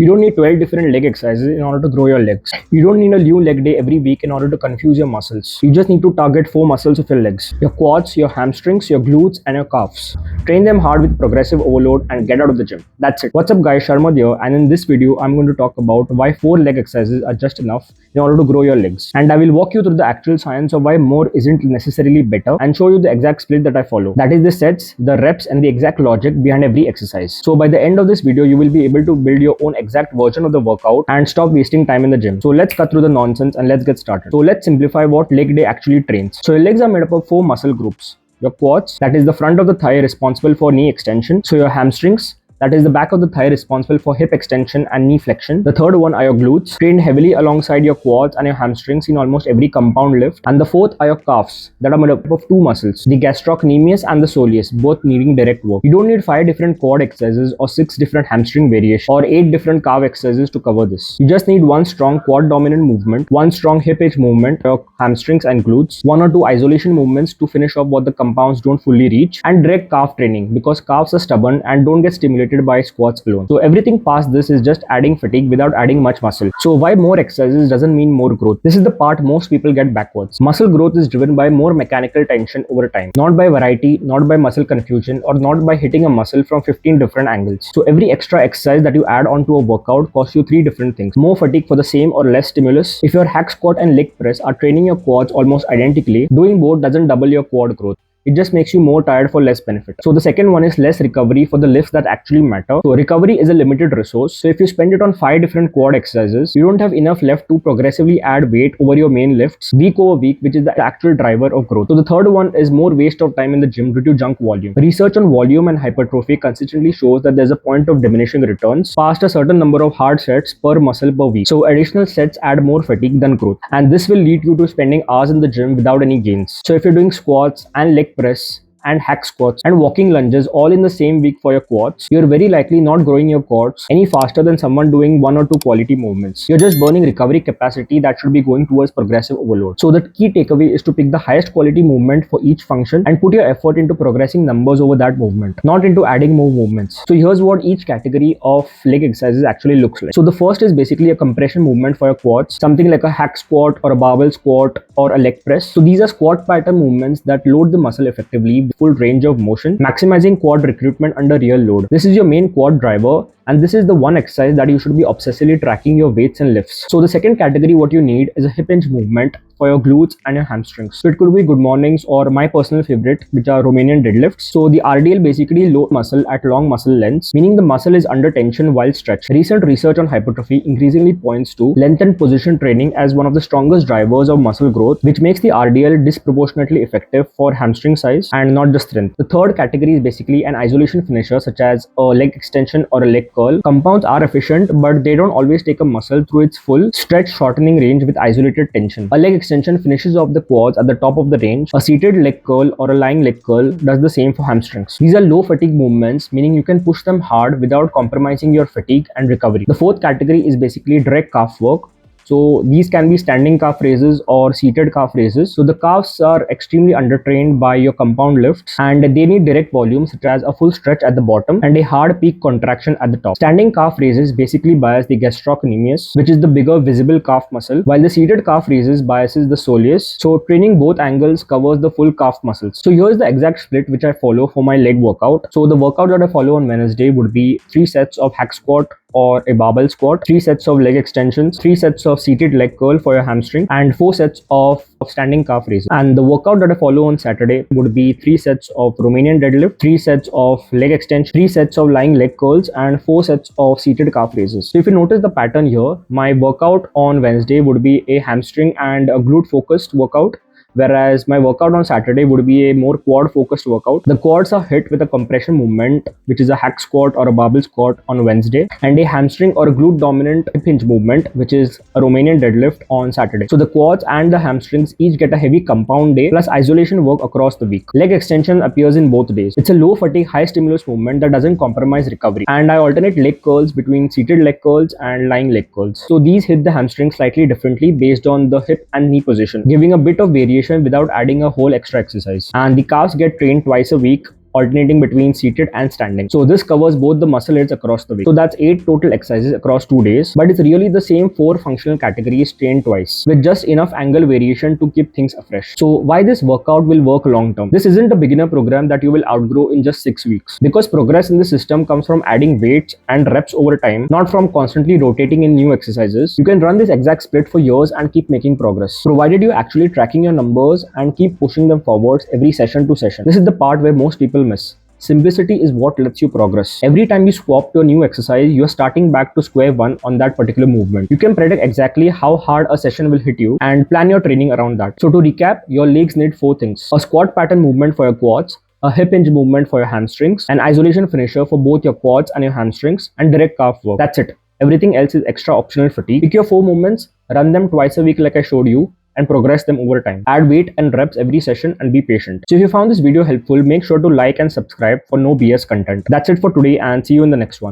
You don't need 12 different leg exercises in order to grow your legs. You don't need a new leg day every week in order to confuse your muscles. You just need to target 4 muscles of your legs: your quads, your hamstrings, your glutes, and your calves. Train them hard with progressive overload and get out of the gym. That's it. What's up guys, Sharma here, and in this video I'm going to talk about why 4 leg exercises are just enough in order to grow your legs. And I will walk you through the actual science of why more isn't necessarily better and show you the exact split that I follow. That is the sets, the reps, and the exact logic behind every exercise. So by the end of this video, you will be able to build your own exact version of the workout and stop wasting time in the gym. So let's cut through the nonsense and let's get started. So let's simplify what leg day actually trains. So your legs are made up of 4 muscle groups. Your quads, that is the front of the thigh responsible for knee extension. So your hamstrings, that is the back of the thigh responsible for hip extension and knee flexion. The third one are your glutes, trained heavily alongside your quads and your hamstrings in almost every compound lift. And the fourth are your calves, that are made up of 2 muscles, the gastrocnemius and the soleus, both needing direct work. You don't need 5 different quad exercises or 6 different hamstring variations or 8 different calf exercises to cover this. You just need 1 strong quad dominant movement, 1 strong hip hinge movement for your hamstrings and glutes, 1 or 2 isolation movements to finish off what the compounds don't fully reach, and direct calf training because calves are stubborn and don't get stimulated by squats alone. So everything past this is just adding fatigue without adding much muscle. So why more exercises doesn't mean more growth. This is the part most people get backwards. Muscle growth is driven by more mechanical tension over time, not by variety, not by muscle confusion, or not by hitting a muscle from 15 different angles. So every extra exercise that you add onto a workout costs you 3 different things: more fatigue for the same or less stimulus. If your hack squat and leg press are training your quads almost identically, doing both doesn't double your quad growth. It just makes you more tired for less benefit. So the second one is less recovery for the lifts that actually matter. So recovery is a limited resource. So if you spend it on 5 different quad exercises, you don't have enough left to progressively add weight over your main lifts week over week, which is the actual driver of growth. So the third one is more waste of time in the gym due to junk volume. Research on volume and hypertrophy consistently shows that there's a point of diminishing returns past a certain number of hard sets per muscle per week. So additional sets add more fatigue than growth, and this will lead you to spending hours in the gym without any gains. So if you're doing squats and leg press and hack squats and walking lunges all in the same week for your quads, you're very likely not growing your quads any faster than someone doing 1 or 2 quality movements. You're just burning recovery capacity that should be going towards progressive overload. So the key takeaway is to pick the highest quality movement for each function and put your effort into progressing numbers over that movement, not into adding more movements. So here's what each category of leg exercises actually looks like. So the first is basically a compression movement for your quads, something like a hack squat or a barbell squat or a leg press. So these are squat pattern movements that load the muscle effectively, full range of motion, maximizing quad recruitment under real load. This is your main quad driver, and this is the one exercise that you should be obsessively tracking your weights and lifts. So the second category, what you need is a hip hinge movement for your glutes and your hamstrings. So it could be good mornings or my personal favorite, which are Romanian deadlifts. So the RDL basically load muscle at long muscle lengths, meaning the muscle is under tension while stretched. Recent research on hypertrophy increasingly points to length and position training as one of the strongest drivers of muscle growth, which makes the RDL disproportionately effective for hamstring size and not just strength. The third category is basically an isolation finisher such as a leg extension or a leg curl. Compounds are efficient, but they don't always take a muscle through its full stretch shortening range with isolated tension. A leg extension finishes off the quads at the top of the range. A seated leg curl or a lying leg curl does the same for hamstrings. These are low fatigue movements, meaning you can push them hard without compromising your fatigue and recovery. The fourth category is basically direct calf work. So these can be standing calf raises or seated calf raises. So the calves are extremely undertrained by your compound lifts and they need direct volume such as a full stretch at the bottom and a hard peak contraction at the top. Standing calf raises basically bias the gastrocnemius, which is the bigger visible calf muscle, while the seated calf raises biases the soleus. So training both angles covers the full calf muscles. So here's the exact split which I follow for my leg workout. So the workout that I follow on Wednesday would be 3 sets of hack squat or a barbell squat, 3 sets of leg extensions, 3 sets of seated leg curl for your hamstring, and 4 sets of standing calf raises. And the workout that I follow on Saturday would be 3 sets of Romanian deadlift, 3 sets of leg extension, 3 sets of lying leg curls, and 4 sets of seated calf raises. So if you notice the pattern here, my workout on Wednesday would be a hamstring and a glute focused workout, whereas my workout on Saturday would be a more quad focused workout. The quads are hit with a compression movement, which is a hack squat or a barbell squat on Wednesday, and a hamstring or a glute dominant hip hinge movement, which is a Romanian deadlift on Saturday. So the quads and the hamstrings each get a heavy compound day plus isolation work across the week. Leg extension appears in both days. It's a low fatigue, high stimulus movement that doesn't compromise recovery, and I alternate leg curls between seated leg curls and lying leg curls. So these hit the hamstring slightly differently based on the hip and knee position, giving a bit of variation without adding a whole extra exercise. And the calves get trained twice a week alternating between seated and standing. So this covers both the muscle heads across the week. So that's 8 total exercises across 2 days, but it's really the same 4 functional categories trained twice with just enough angle variation to keep things afresh. So why this workout will work long term? This isn't a beginner program that you will outgrow in just 6 weeks, because progress in the system comes from adding weights and reps over time, not from constantly rotating in new exercises. You can run this exact split for years and keep making progress, provided you actually tracking your numbers and keep pushing them forwards every session to session. This is the part where most people miss. Simplicity is what lets you progress. Every time you swap to a new exercise, you are starting back to square one on that particular movement. You can predict exactly how hard a session will hit you and plan your training around that. So to recap, your legs need 4 things: a squat pattern movement for your quads, a hip hinge movement for your hamstrings, an isolation finisher for both your quads and your hamstrings, and direct calf work. That's it. Everything else is extra optional fatigue. Pick your 4 movements, run them twice a week like I showed you, and progress them over time. Add weight and reps every session and be patient. So if you found this video helpful, make sure to like and subscribe for no BS content. That's it for today, and see you in the next one.